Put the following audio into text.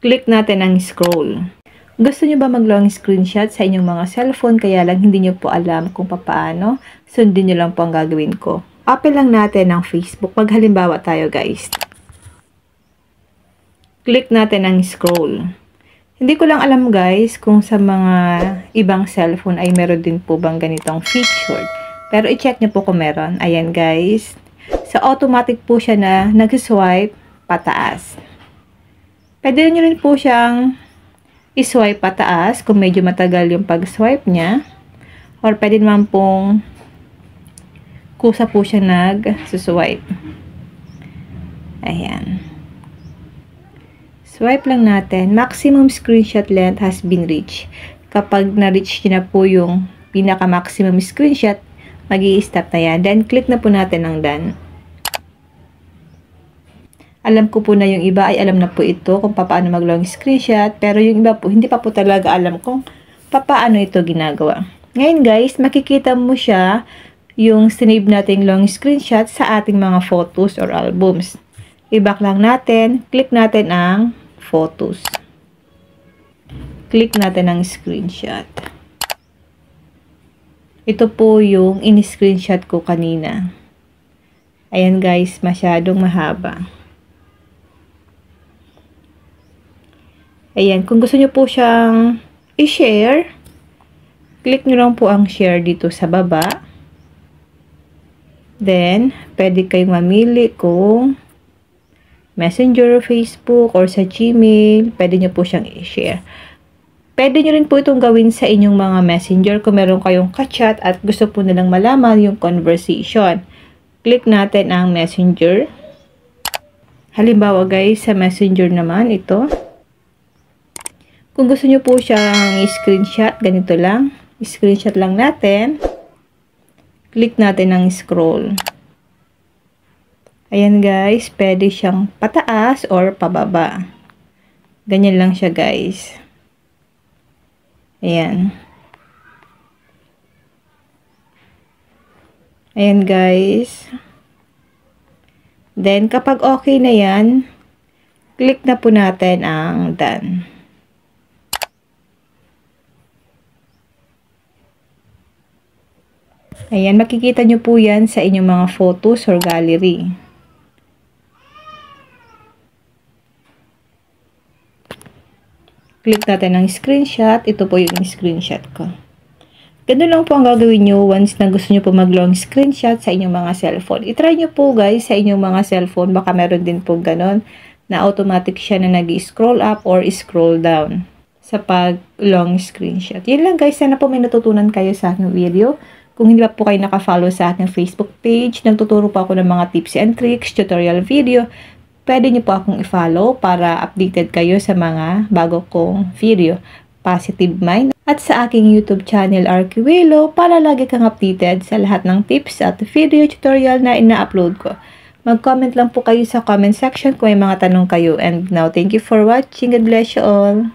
Click natin ang scroll. Gusto nyo ba mag-long screenshot sa inyong mga cellphone kaya lang hindi nyo po alam kung paano? Sundin nyo lang po ang gagawin ko. Open lang natin ang Facebook. Maghalimbawa tayo guys. Click natin ang scroll. Hindi ko lang alam guys kung sa mga ibang cellphone ay meron din po bang ganitong feature. Pero i-check nyo po kung meron. Ayan guys. So automatic po siya na nag-swipe pataas. Pwede nyo rin po siyang i-swipe pataas kung medyo matagal yung pag-swipe niya. Or pwede naman pong kusa po siya nag-swipe. Ayan. Swipe lang natin. Maximum screenshot length has been reached. Kapag na-reach nyo na po yung pinaka-maximum screenshot, mag-i-stop na yan. Then, click na po natin ang done. Alam ko po na yung iba ay alam na po ito kung paano mag-long screenshot. Pero yung iba po, hindi pa po talaga alam kung paano ito ginagawa. Ngayon guys, makikita mo siya yung sinave nating long screenshot sa ating mga photos or albums. I-back lang natin. Click natin ang photos. Click natin ang screenshot. Ito po yung in-screenshot ko kanina. Ayan guys, masyadong mahaba. Ayan, kung gusto nyo po siyang i-share, click nyo lang po ang share dito sa baba. Then, pwede kayong mamili kung Messenger, Facebook, or sa Gmail. Pwede nyo po siyang i-share. Pwede nyo rin po itong gawin sa inyong mga messenger kung meron kayong ka-chat at gusto po nilang malaman yung conversation. Click natin ang messenger. Halimbawa guys, sa messenger naman ito. Kung gusto nyo po siyang i-screenshot, ganito lang. I-screenshot lang natin. Click natin ang scroll. Ayan guys, pwede siyang pataas or pababa. Ganyan lang siya guys. Ayan. Ayan guys. Then kapag okay na yan, click na po natin ang done. Ayan, makikita nyo po yan sa inyong mga photos or gallery. Click natin ang screenshot. Ito po yung screenshot ko. Ganun lang po ang gagawin nyo once na gusto nyo po mag-long screenshot sa inyong mga cellphone. I-try nyo po guys sa inyong mga cellphone. Baka meron din po ganun na automatic siya na nag-scroll up or scroll down sa pag-long screenshot. Yun lang guys. Sana po may natutunan kayo sa aking video. Kung hindi pa po kayo naka-follow sa aking Facebook page, nagtuturo po ako ng mga tips and tricks, tutorial video. Pwede niyo po akong i-follow para updated kayo sa mga bago kong video. Positive Mind. At sa aking YouTube channel, Arquiwelo, para lagi kang updated sa lahat ng tips at video tutorial na ina-upload ko. Mag-comment lang po kayo sa comment section kung may mga tanong kayo. And now, thank you for watching. God bless you all.